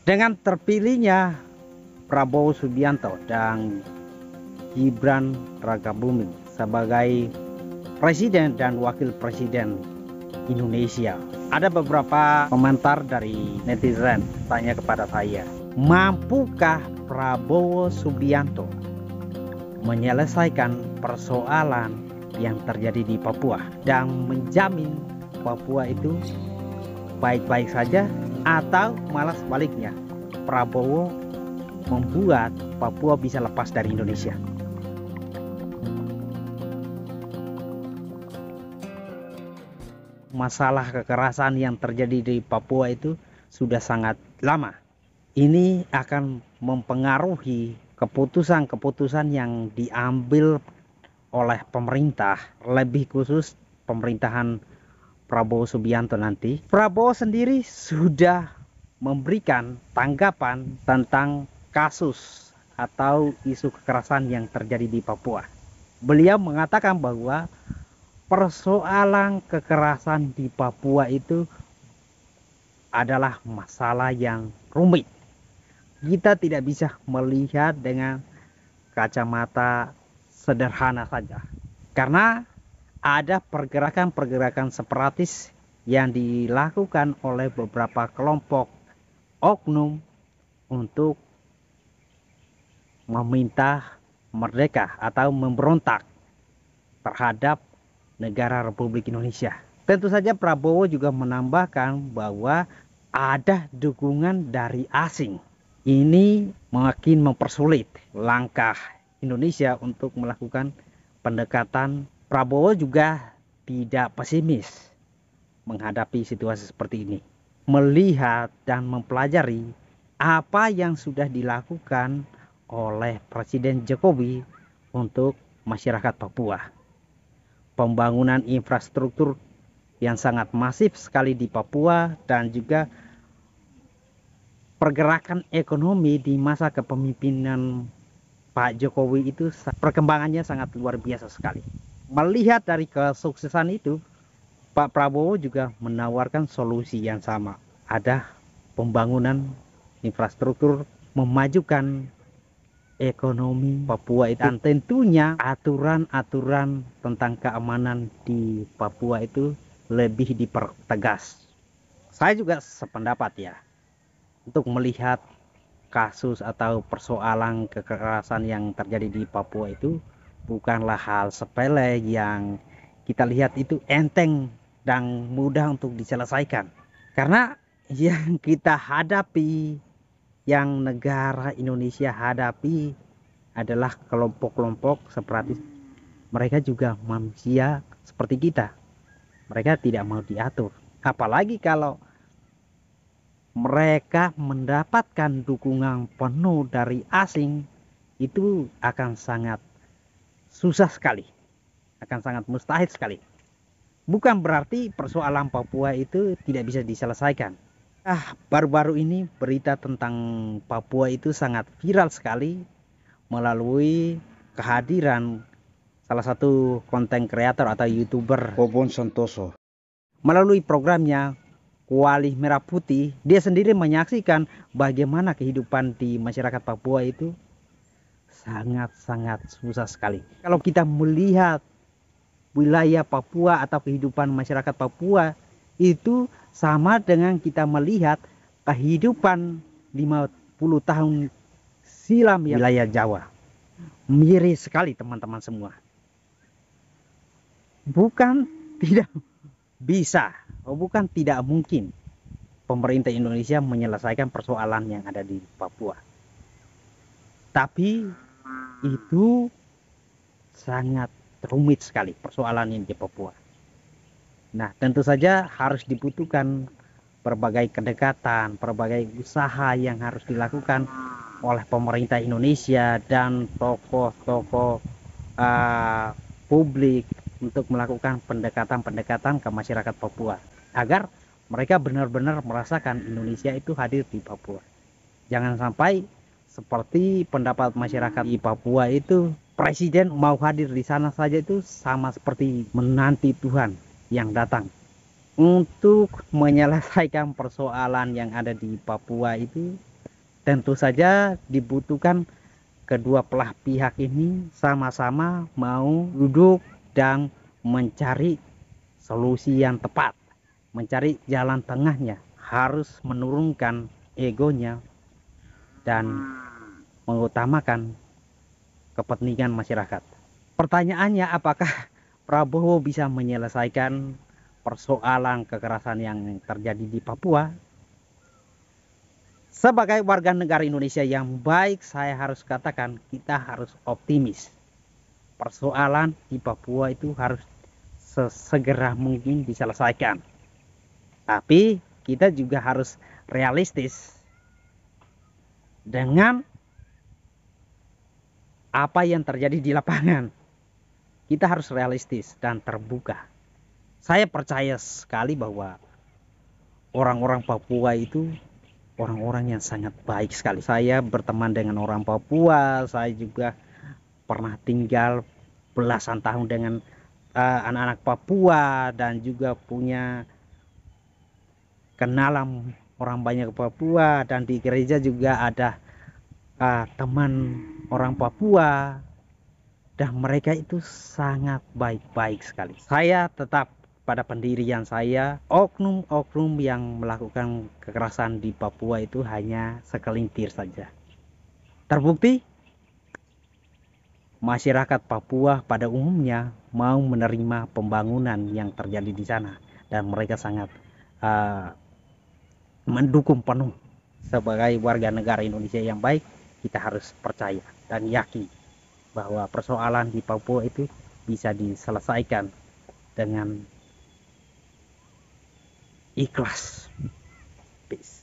Dengan terpilihnya Prabowo Subianto dan Gibran Rakabuming sebagai presiden dan wakil presiden Indonesia, ada beberapa komentar dari netizen tanya kepada saya, mampukah Prabowo Subianto menyelesaikan persoalan yang terjadi di Papua dan menjamin Papua itu baik-baik saja, atau malah sebaliknya Prabowo membuat Papua bisa lepas dari Indonesia? Masalah kekerasan yang terjadi di Papua itu sudah sangat lama. Ini akan mempengaruhi keputusan-keputusan yang diambil oleh pemerintah, lebih khusus pemerintahan Prabowo Subianto nanti. Prabowo sendiri sudah memberikan tanggapan tentang kasus atau isu kekerasan yang terjadi di Papua. Beliau mengatakan bahwa persoalan kekerasan di Papua itu adalah masalah yang rumit. Kita tidak bisa melihat dengan kacamata sederhana saja, karena ada pergerakan-pergerakan separatis yang dilakukan oleh beberapa kelompok oknum untuk meminta merdeka atau memberontak terhadap negara Republik Indonesia. Tentu saja Prabowo juga menambahkan bahwa ada dukungan dari asing. Ini makin mempersulit langkah Indonesia untuk melakukan pendekatan. Prabowo juga tidak pesimis menghadapi situasi seperti ini. Melihat dan mempelajari apa yang sudah dilakukan oleh Presiden Jokowi untuk masyarakat Papua. Pembangunan infrastruktur yang sangat masif sekali di Papua dan juga pergerakan ekonomi di masa kepemimpinan Pak Jokowi itu perkembangannya sangat luar biasa sekali. Melihat dari kesuksesan itu, Pak Prabowo juga menawarkan solusi yang sama. Ada pembangunan infrastruktur, memajukan ekonomi Papua itu, dan tentunya aturan-aturan tentang keamanan di Papua itu lebih dipertegas. Saya juga sependapat ya, untuk melihat kasus atau persoalan kekerasan yang terjadi di Papua itu bukanlah hal sepele yang kita lihat itu enteng dan mudah untuk diselesaikan. Karena yang kita hadapi, yang negara Indonesia hadapi adalah kelompok-kelompok separatis. Mereka juga manusia seperti kita. Mereka tidak mau diatur. Apalagi kalau mereka mendapatkan dukungan penuh dari asing, itu akan sangat susah sekali, akan sangat mustahil sekali. Bukan berarti persoalan Papua itu tidak bisa diselesaikan. Baru-baru ini berita tentang Papua itu sangat viral sekali melalui kehadiran salah satu konten kreator atau YouTuber, Bobon Santoso. Melalui programnya Kuali Merah Putih, dia sendiri menyaksikan bagaimana kehidupan di masyarakat Papua itu sangat-sangat susah sekali. Kalau kita melihat wilayah Papua atau kehidupan masyarakat Papua itu sama dengan kita melihat kehidupan 50 tahun silam ya, wilayah Jawa. Miris sekali teman-teman semua. Bukan tidak bisa, bukan tidak mungkin pemerintah Indonesia menyelesaikan persoalan yang ada di Papua. Tapi itu sangat rumit sekali persoalan yang di Papua. Nah, tentu saja harus dibutuhkan berbagai kedekatan, berbagai usaha yang harus dilakukan oleh pemerintah Indonesia dan tokoh-tokoh publik untuk melakukan pendekatan-pendekatan ke masyarakat Papua agar mereka benar-benar merasakan Indonesia itu hadir di Papua. Jangan sampai seperti pendapat masyarakat di Papua itu, presiden mau hadir di sana saja itu sama seperti menanti Tuhan yang datang. Untuk menyelesaikan persoalan yang ada di Papua itu Tentu saja dibutuhkan kedua belah pihak ini sama-sama mau duduk dan mencari solusi yang tepat, mencari jalan tengahnya, harus menurunkan egonya dan mengutamakan kepentingan masyarakat. Pertanyaannya, apakah Prabowo bisa menyelesaikan persoalan kekerasan yang terjadi di Papua? Sebagai warga negara Indonesia yang baik, saya harus katakan kita harus optimis. Persoalan di Papua itu harus sesegera mungkin diselesaikan. Tapi kita juga harus realistis dengan apa yang terjadi di lapangan. Kita harus realistis dan terbuka. Saya percaya sekali bahwa orang-orang Papua itu orang-orang yang sangat baik sekali. Saya berteman dengan orang Papua, saya juga pernah tinggal belasan tahun dengan anak-anak Papua dan juga punya kenalan orang banyak Papua, dan di gereja juga ada teman orang Papua, dan mereka itu sangat baik-baik sekali. Saya tetap pada pendirian saya, oknum-oknum yang melakukan kekerasan di Papua itu hanya sekelintir saja. Terbukti masyarakat Papua pada umumnya mau menerima pembangunan yang terjadi di sana, dan mereka sangat mendukung penuh. Sebagai warga negara Indonesia yang baik, kita harus percaya dan yakin bahwa persoalan di Papua itu bisa diselesaikan dengan ikhlas. Peace.